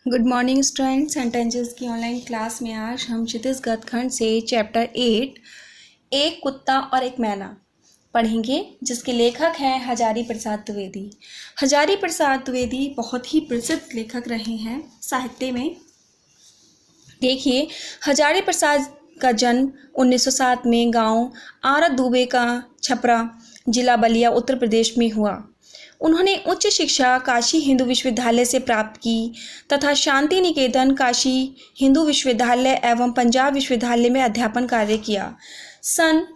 Good morning student. Sentences की online class में आज हम क्षितिज गद्यखंड से चैप्टर 8 एक कुत्ता और एक मैना पढ़ेंगे, जिसके लेखक हैं हजारी प्रसाद द्विवेदी। हजारी प्रसाद द्विवेदी बहुत ही प्रसिद्ध लेखक रहे हैं साहित्य में। देखिए, हजारी प्रसाद का जन्म 1907 में गांव आरा दुबे का छपरा, जिला बलिया, उत्तर प्रदेश में हुआ। उन्होंने उच्च शिक्षा काशी हिंदू विश्वविद्यालय से प्राप्त की तथा शांति निकेतन, काशी हिंदू विश्वविद्यालय एवं पंजाब विश्वविद्यालय में अध्यापन कार्य किया। सन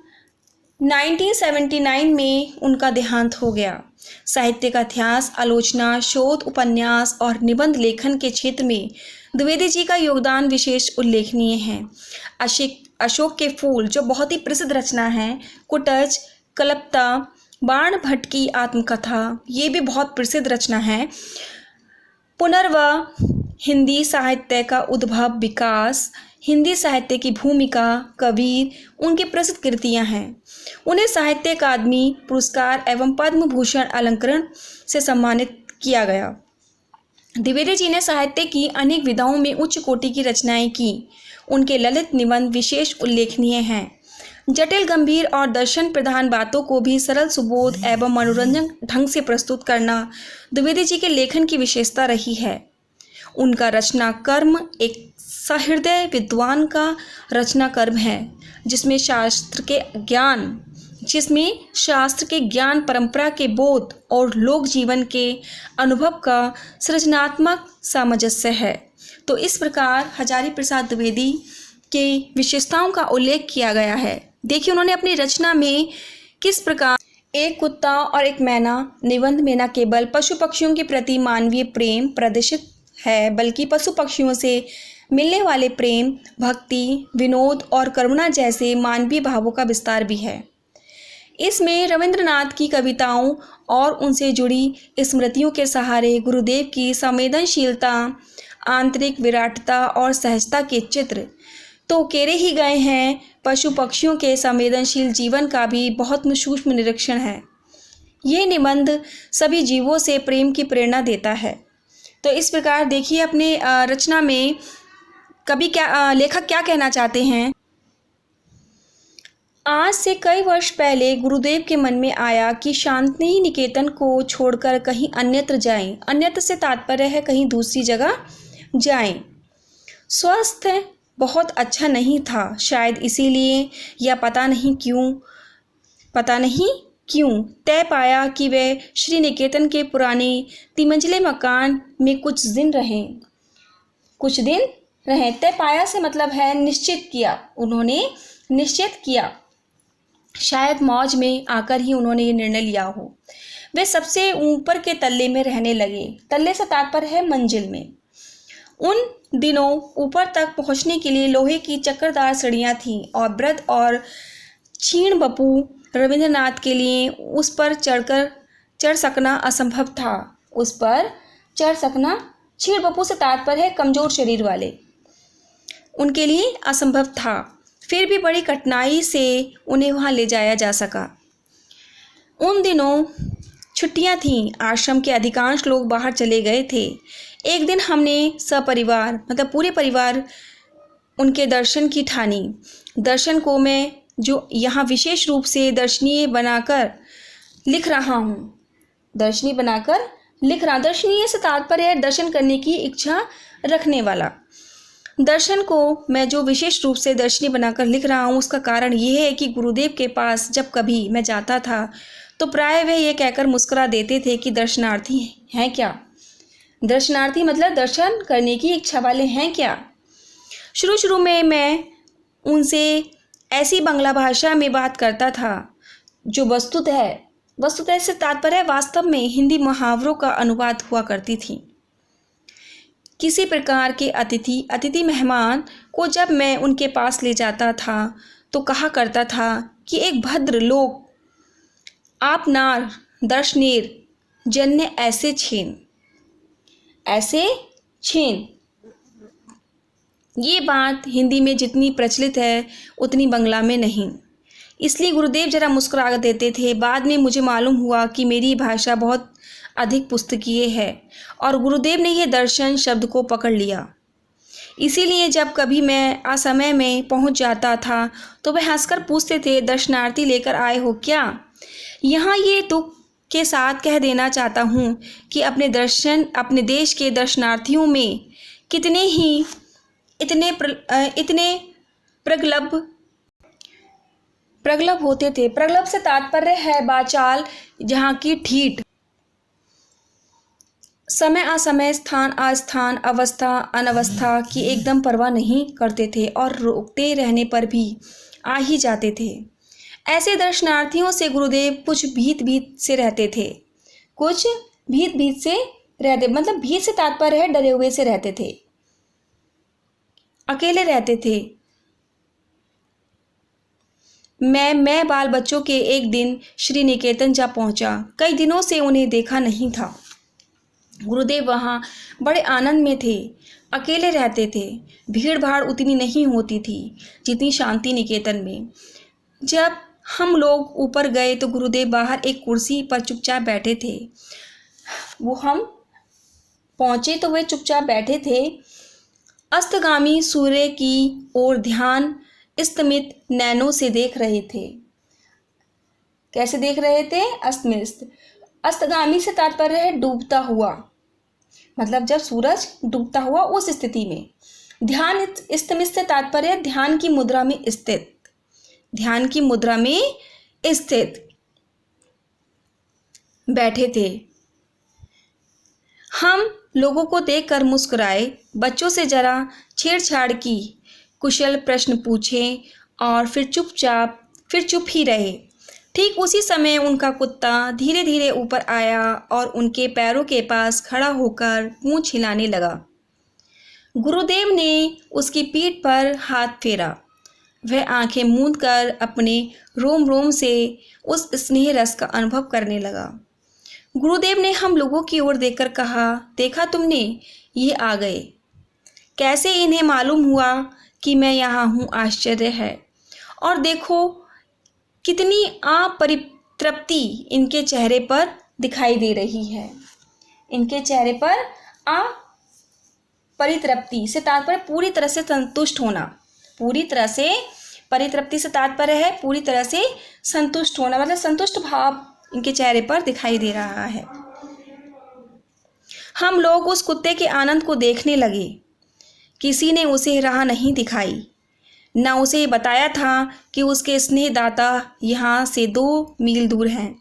1979 में उनका देहांत हो गया। साहित्य का इतिहास, आलोचना, शोध, उपन्यास और निबंध लेखन के क्षेत्र में द्विवेदी जी का योगदान विशेष उल्लेखनीय है। अशोक के फूल जो बहुत ही प्रसिद्ध रचना है, कुटज, कल्पता, बाण भट्ट की आत्मकथा, ये भी बहुत प्रसिद्ध रचना है। पुनर्वा, हिंदी साहित्य का उद्भव, विकास, हिंदी साहित्य की भूमिका, कबीर, उनकी प्रसिद्ध कृतियां हैं। उन्हें साहित्य अकादमी पुरस्कार एवं पद्म भूषण अलंकरण से सम्मानित किया गया। द्विवेदी जी ने साहित्य की अनेक विधाओं में उच्च कोटि की रचनाएं की। उनके ललित निबंध विशेष उल्लेखनीय हैं। जटिल, गंभीर और दर्शन प्रधान बातों को भी सरल, सुबोध एवं मनोरंजक ढंग से प्रस्तुत करना द्विवेदी जी के लेखन की विशेषता रही है। उनका रचना कर्म एक सहृदय विद्वान का रचना कर्म है, जिसमें शास्त्र के ज्ञान, परंपरा के बोध और लोक जीवन के अनुभव का सृजनात्मक सामंजस्य है। तो इस प्रकार हजारी प्रसाद द्विवेदी के विशेषताओं का उल्लेख किया गया है। देखिए, उन्होंने अपनी रचना में किस प्रकार एक कुत्ता और एक मैना निबंध में न केवल पशु पक्षियों के प्रति मानवीय प्रेम प्रदर्शित है, बल्कि पशु पक्षियों से मिलने वाले प्रेम, भक्ति, विनोद और करुणा जैसे मानवीय भावों का विस्तार भी है। इसमें रविंद्रनाथ की कविताओं और उनसे जुड़ी स्मृतियों के सहारे गुरुदेव की संवेदनशीलता, आंतरिक विराटता और सहजता के चित्र तो उकेरे ही गए हैं। पशु पक्षियों के संवेदनशील जीवन का भी बहुत सूक्ष्म निरीक्षण है। ये निबंध सभी जीवों से प्रेम की प्रेरणा देता है। तो इस प्रकार देखिए, अपने रचना में लेखक क्या कहना चाहते हैं। आज से कई वर्ष पहले गुरुदेव के मन में आया कि शांति निकेतन को छोड़कर कहीं अन्यत्र जाएं। अन्यत्र से तात्पर्य है कहीं दूसरी जगह जाएं। स्वास्थ्य बहुत अच्छा नहीं था, शायद इसीलिए या पता नहीं क्यों तय पाया कि वे श्री निकेतन के पुराने तिमंजिले मकान में कुछ दिन रहें। तय पाया से मतलब है निश्चित किया, उन्होंने निश्चित किया। शायद मौज में आकर ही उन्होंने ये निर्णय लिया हो। वे सबसे ऊपर के तल्ले में रहने लगे। तल्ले से तात्पर्य है मंजिल में। उन दिनों ऊपर तक पहुंचने के लिए लोहे की चक्करदार सीढ़ियां थीं और वृद्ध और क्षीण बपू रविंद्रनाथ के लिए उस पर चढ़ सकना असंभव था। क्षीण बपू से तात्पर्य है कमजोर शरीर वाले, उनके लिए असंभव था। फिर भी बड़ी कठिनाई से उन्हें वहां ले जाया जा सका। उन दिनों छुट्टियां थीं, आश्रम के अधिकांश लोग बाहर चले गए थे। एक दिन हमने सपरिवार मतलब पूरे परिवार उनके दर्शन की ठानी। दर्शन को मैं जो यहाँ विशेष रूप से दर्शनीय बनाकर लिख रहा हूँ। दर्शनीय से तात्पर्य है दर्शन करने की इच्छा रखने वाला। दर्शन को मैं जो विशेष रूप से दर्शनीय बनाकर लिख रहा हूँ, उसका कारण ये है कि गुरुदेव के पास जब कभी मैं जाता था तो प्राय वे ये कहकर मुस्कुरा देते थे कि दर्शनार्थी हैं क्या। दर्शनार्थी मतलब दर्शन करने की इच्छा वाले हैं क्या। शुरू में मैं उनसे ऐसी बांग्ला भाषा में बात करता था जो वस्तुतः से तात्पर्य वास्तव में हिंदी मुहावरों का अनुवाद हुआ करती थी। किसी प्रकार के अतिथि मेहमान को जब मैं उनके पास ले जाता था तो कहा करता था कि एक भद्र लोग आप नार दर्शनेर जन्य ऐसे छेन। ये बात हिंदी में जितनी प्रचलित है उतनी बंगला में नहीं। इसलिए गुरुदेव जरा मुस्कुरा देते थे। बाद में मुझे मालूम हुआ कि मेरी भाषा बहुत अधिक पुस्तकीय है और गुरुदेव ने यह दर्शन शब्द को पकड़ लिया। इसीलिए जब कभी मैं असमय में पहुंच जाता था तो वह हंसकर पूछते थे, दर्शनार्थी लेकर आए हो क्या? यहाँ ये दुख के साथ कह देना चाहता हूँ कि अपने देश के दर्शनार्थियों में कितने ही इतने प्रगल्भ होते थे। प्रगल्भ से तात्पर्य है बाचाल, जहाँ की ठीठ, समय असामय, स्थान अस्थान, अवस्था अनवस्था की एकदम परवाह नहीं करते थे और रोकते रहने पर भी आ ही जाते थे। ऐसे दर्शनार्थियों से गुरुदेव कुछ भीत से रहते थे। कुछ भीत से रहते, मतलब भीत से तात्पर्य है डरे हुए से रहते थे, अकेले रहते थे। मैं बाल बच्चों के एक दिन श्री निकेतन जा पहुंचा। कई दिनों से उन्हें देखा नहीं था। गुरुदेव वहाँ बड़े आनंद में थे, अकेले रहते थे। भीड़ भाड़ उतनी नहीं होती थी जितनी शांति निकेतन में। जब हम लोग ऊपर गए तो गुरुदेव बाहर एक कुर्सी पर चुपचाप बैठे थे। हम पहुँचे तो वे चुपचाप बैठे थे। अस्तगामी सूर्य की ओर ध्यान स्तमित नैनों से देख रहे थे। कैसे देख रहे थे? अस्तमित। अस्तगामी से तात्पर्य है डूबता हुआ, मतलब जब सूरज डूबता हुआ उस स्थिति में। ध्यान स्तमित से तात्पर्य है ध्यान की मुद्रा में स्थित, ध्यान की मुद्रा में स्थित बैठे थे। हम लोगों को देखकर मुस्कुराए, बच्चों से जरा छेड़छाड़ की, कुशल प्रश्न पूछे और फिर चुप ही रहे। ठीक उसी समय उनका कुत्ता धीरे धीरे ऊपर आया और उनके पैरों के पास खड़ा होकर पूंछ हिलाने लगा। गुरुदेव ने उसकी पीठ पर हाथ फेरा। वह आंखें मूंद कर अपने रोम रोम से उस स्नेह रस का अनुभव करने लगा। गुरुदेव ने हम लोगों की ओर देखकर कहा, देखा तुमने, ये आ गए। कैसे इन्हें मालूम हुआ कि मैं यहाँ हूँ? आश्चर्य है। और देखो कितनी अपरितृप्ति इनके चेहरे पर दिखाई दे रही है। इनके चेहरे पर अपरितृप्ति से तात्पर्य पूरी तरह से संतुष्ट होना। पूरी तरह से, परितृप्ति से तात्पर्य है पूरी तरह से संतुष्ट होना, मतलब संतुष्ट भाव इनके चेहरे पर दिखाई दे रहा है। हम लोग उस कुत्ते के आनंद को देखने लगे। किसी ने उसे राह नहीं दिखाई, न उसे बताया था कि उसके स्नेहदाता यहाँ से 2 मील दूर हैं,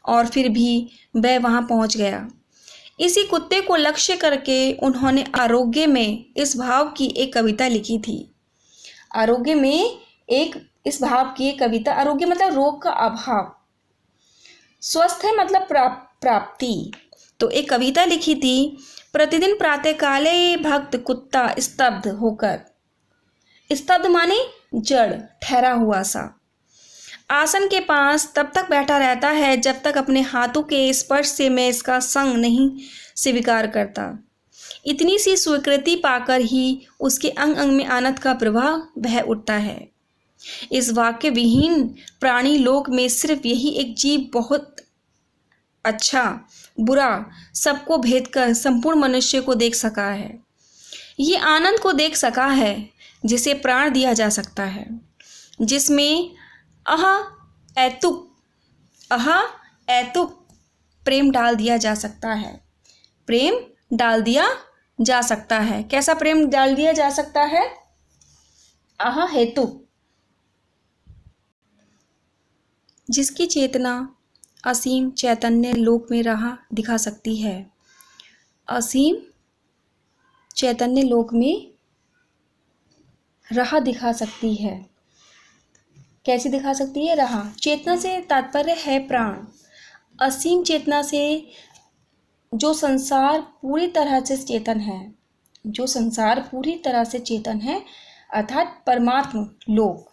और फिर भी वह वहाँ पहुँच गया। इसी कुत्ते को लक्ष्य करके उन्होंने आरोग्य में इस भाव की एक कविता लिखी थी। आरोग्य में इस भाव की एक कविता, आरोग्य मतलब रोग का अभाव, स्वस्थ है मतलब प्राप्ति। तो एक कविता लिखी थी, प्रतिदिन प्रातःकाले भक्त कुत्ता स्तब्ध होकर, स्तब्ध माने जड़, ठहरा हुआ सा, आसन के पास तब तक बैठा रहता है जब तक अपने हाथों के स्पर्श से मैं इसका संग नहीं स्वीकार करता। इतनी सी स्वीकृति पाकर ही उसके अंग अंग में आनंद का प्रवाह बह उठता है। इस वाक्य विहीन प्राणी लोक में सिर्फ यही एक जीव बहुत अच्छा बुरा सबको भेद कर संपूर्ण मनुष्य को देख सका है। ये आनंद को देख सका है जिसे प्राण दिया जा सकता है, जिसमें ऐतुक प्रेम डाल दिया जा सकता है। प्रेम डाल दिया जा सकता है। कैसा प्रेम डाल दिया जा सकता है? हेतुक, जिसकी चेतना असीम चैतन्य लोक में राह दिखा सकती है। असीम चैतन्य लोक में राह दिखा सकती है। कैसे दिखा सकती है? राह। चेतना से तात्पर्य है प्राण। असीम चेतना से जो संसार पूरी तरह से चेतन है, जो संसार पूरी तरह से चेतन है, अर्थात परमात्म लोक।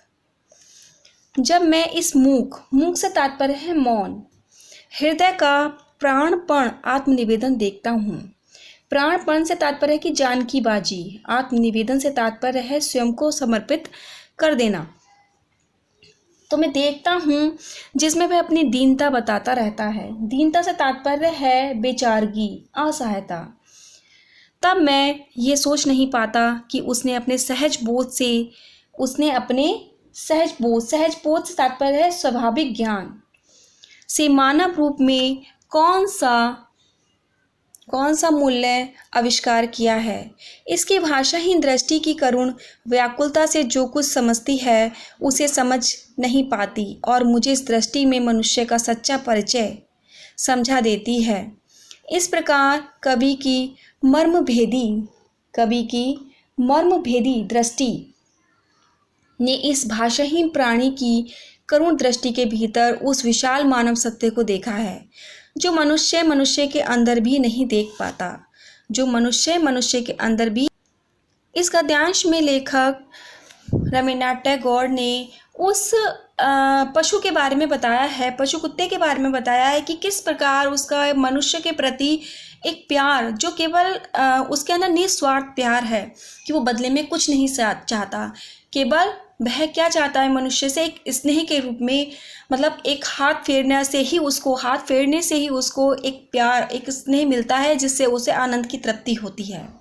जब मैं इस मूक से तात्पर्य है मौन, हृदय का प्राणपण आत्मनिवेदन देखता हूँ। प्राणपण से तात्पर्य है कि जान की बाजी। आत्मनिवेदन से तात्पर्य है स्वयं को समर्पित कर देना। तो मैं देखता हूँ जिसमें वह अपनी दीनता बताता रहता है। दीनता से तात्पर्य है बेचारगी, असहायता। तब मैं ये सोच नहीं पाता कि उसने अपने सहज बोध से सहज बोध से तात्पर्य है स्वाभाविक ज्ञान से मानव रूप में कौन सा मूल्य आविष्कार किया है। इसकी भाषाहीन दृष्टि की करुण व्याकुलता से जो कुछ समझती है उसे समझ नहीं पाती और मुझे इस दृष्टि में मनुष्य का सच्चा परिचय समझा देती है। इस प्रकार कवि की मर्मभेदी दृष्टि ने इस भाषाहीन प्राणी की करुण दृष्टि के भीतर उस विशाल मानव सत्य को देखा है जो मनुष्य के अंदर भी नहीं देख पाता, जो मनुष्य के अंदर भी। इस गद्यांश में लेखक रवीन्द्रनाथ टैगोर ने उस पशु के बारे में बताया है, पशु कुत्ते के बारे में बताया है कि किस प्रकार उसका मनुष्य के प्रति एक प्यार जो केवल उसके अंदर निस्वार्थ प्यार है कि वो बदले में कुछ नहीं चाहता, केवल वह क्या चाहता है मनुष्य से एक स्नेह के रूप में, मतलब एक हाथ फेरने से ही उसको एक प्यार, एक स्नेह मिलता है जिससे उसे आनंद की तृप्ति होती है।